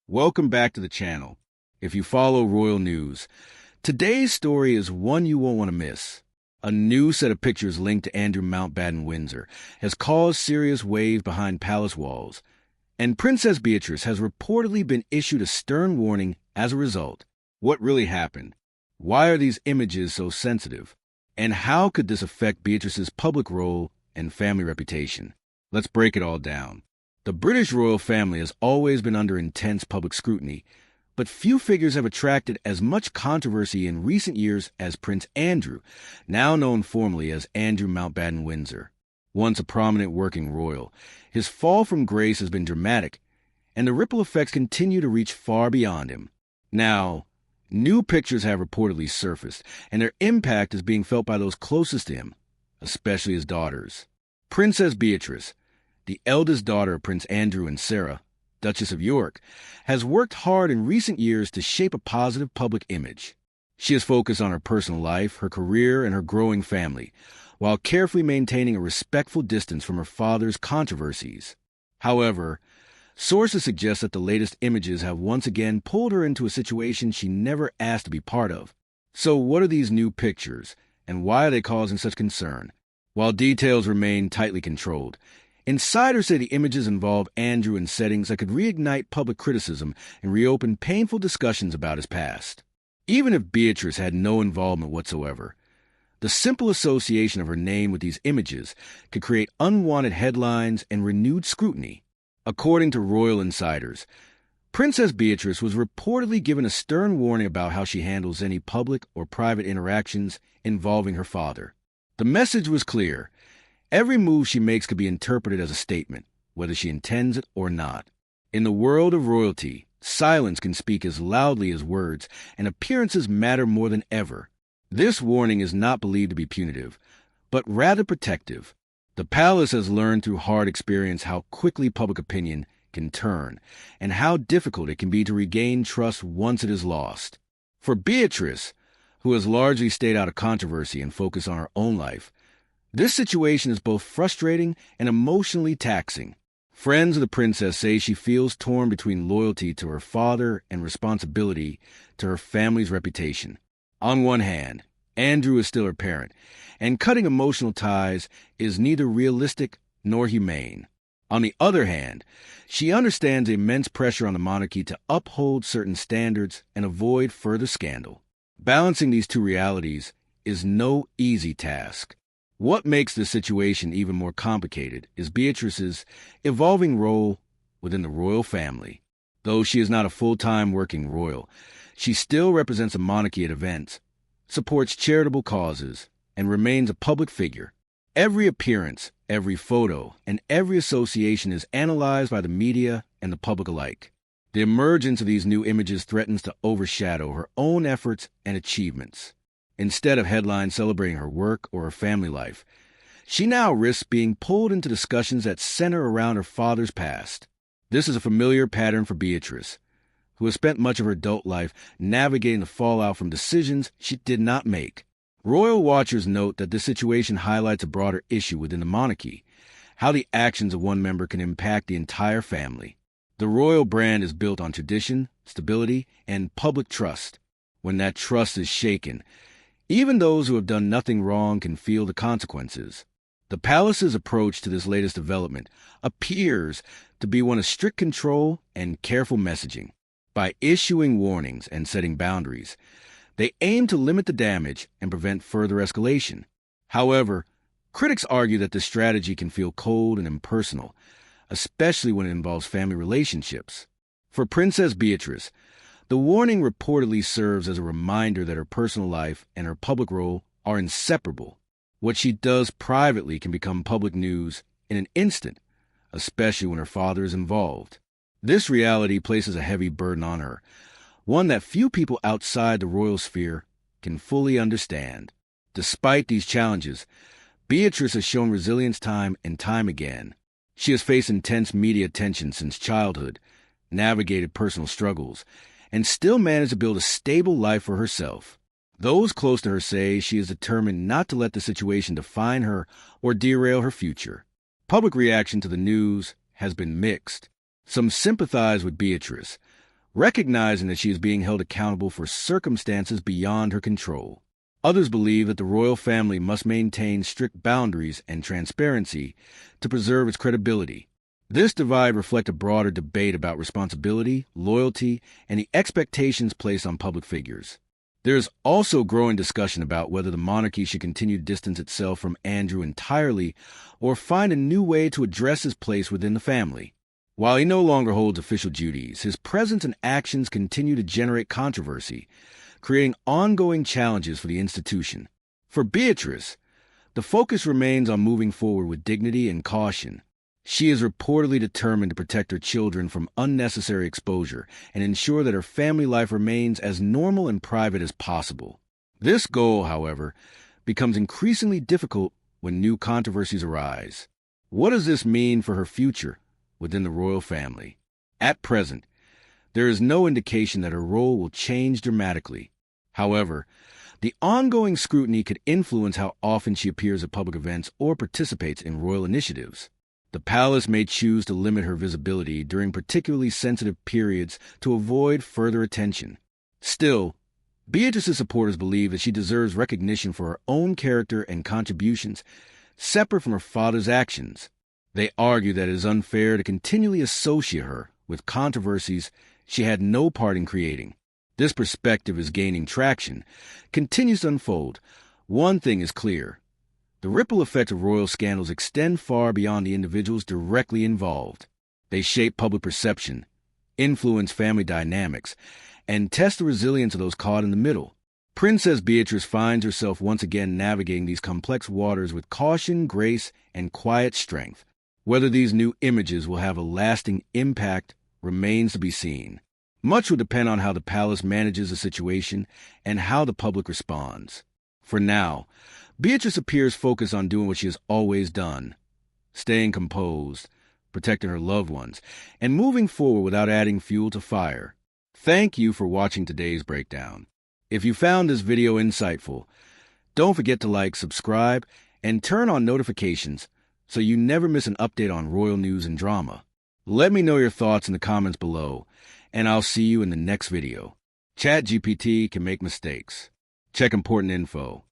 Welcome back to the channel. If you follow royal news, today's story is one you won't want to miss. A new set of pictures linked to Andrew Mountbatten-Windsor has caused serious waves behind palace walls, and Princess Beatrice has reportedly been issued a stern warning as a result. What really happened? Why are these images so sensitive? And how could this affect Beatrice's public role and family reputation? Let's break it all down. The British royal family has always been under intense public scrutiny, but few figures have attracted as much controversy in recent years as Prince Andrew, now known formally as Andrew Mountbatten-Windsor. Once a prominent working royal, his fall from grace has been dramatic, and the ripple effects continue to reach far beyond him. Now, new pictures have reportedly surfaced, and their impact is being felt by those closest to him, especially his daughters. Princess Beatrice, the eldest daughter of Prince Andrew and Sarah, Duchess of York, has worked hard in recent years to shape a positive public image. She has focused on her personal life, her career, and her growing family, while carefully maintaining a respectful distance from her father's controversies. However, sources suggest that the latest images have once again pulled her into a situation she never asked to be part of. So what are these new pictures, and why are they causing such concern? While details remain tightly controlled, insiders say the images involve Andrew in settings that could reignite public criticism and reopen painful discussions about his past. Even if Beatrice had no involvement whatsoever, the simple association of her name with these images could create unwanted headlines and renewed scrutiny. According to royal insiders, Princess Beatrice was reportedly given a stern warning about how she handles any public or private interactions involving her father. The message was clear. Every move she makes could be interpreted as a statement, whether she intends it or not. In the world of royalty, silence can speak as loudly as words, and appearances matter more than ever. This warning is not believed to be punitive, but rather protective. The palace has learned through hard experience how quickly public opinion can turn, and how difficult it can be to regain trust once it is lost. For Beatrice, who has largely stayed out of controversy and focused on her own life, this situation is both frustrating and emotionally taxing. Friends of the princess say she feels torn between loyalty to her father and responsibility to her family's reputation. On one hand, Andrew is still her parent, and cutting emotional ties is neither realistic nor humane. On the other hand, she understands the immense pressure on the monarchy to uphold certain standards and avoid further scandal. Balancing these two realities is no easy task. What makes this situation even more complicated is Beatrice's evolving role within the royal family. Though she is not a full-time working royal, she still represents the monarchy at events, supports charitable causes, and remains a public figure. Every appearance, every photo, and every association is analyzed by the media and the public alike. The emergence of these new images threatens to overshadow her own efforts and achievements. Instead of headlines celebrating her work or her family life, she now risks being pulled into discussions that center around her father's past. This is a familiar pattern for Beatrice, who has spent much of her adult life navigating the fallout from decisions she did not make. Royal watchers note that this situation highlights a broader issue within the monarchy, how the actions of one member can impact the entire family. The royal brand is built on tradition, stability, and public trust. When that trust is shaken, even those who have done nothing wrong can feel the consequences. The palace's approach to this latest development appears to be one of strict control and careful messaging. By issuing warnings and setting boundaries, they aim to limit the damage and prevent further escalation. However, critics argue that this strategy can feel cold and impersonal, especially when it involves family relationships. For Princess Beatrice, the warning reportedly serves as a reminder that her personal life and her public role are inseparable. What she does privately can become public news in an instant, especially when her father is involved. This reality places a heavy burden on her, one that few people outside the royal sphere can fully understand. Despite these challenges, Beatrice has shown resilience time and time again. She has faced intense media attention since childhood, navigated personal struggles, and still managed to build a stable life for herself. Those close to her say she is determined not to let the situation define her or derail her future. Public reaction to the news has been mixed. Some sympathize with Beatrice, recognizing that she is being held accountable for circumstances beyond her control. Others believe that the royal family must maintain strict boundaries and transparency to preserve its credibility. This divide reflects a broader debate about responsibility, loyalty, and the expectations placed on public figures. There is also growing discussion about whether the monarchy should continue to distance itself from Andrew entirely or find a new way to address his place within the family. While he no longer holds official duties, his presence and actions continue to generate controversy, creating ongoing challenges for the institution. For Beatrice, the focus remains on moving forward with dignity and caution. She is reportedly determined to protect her children from unnecessary exposure and ensure that her family life remains as normal and private as possible. This goal, however, becomes increasingly difficult when new controversies arise. What does this mean for her future within the royal family? At present, there is no indication that her role will change dramatically. However, the ongoing scrutiny could influence how often she appears at public events or participates in royal initiatives. The palace may choose to limit her visibility during particularly sensitive periods to avoid further attention. Still, Beatrice's supporters believe that she deserves recognition for her own character and contributions, separate from her father's actions. They argue that it is unfair to continually associate her with controversies she had no part in creating. This perspective is gaining traction, continues to unfold. One thing is clear. The ripple effects of royal scandals extend far beyond the individuals directly involved. They shape public perception, influence family dynamics, and test the resilience of those caught in the middle. Princess Beatrice finds herself once again navigating these complex waters with caution, grace, and quiet strength. Whether these new images will have a lasting impact remains to be seen. Much will depend on how the palace manages the situation and how the public responds. For now, Beatrice appears focused on doing what she has always done, staying composed, protecting her loved ones, and moving forward without adding fuel to fire. Thank you for watching today's breakdown. If you found this video insightful, don't forget to like, subscribe, and turn on notifications so you never miss an update on royal news and drama. Let me know your thoughts in the comments below, and I'll see you in the next video. ChatGPT can make mistakes. Check important info.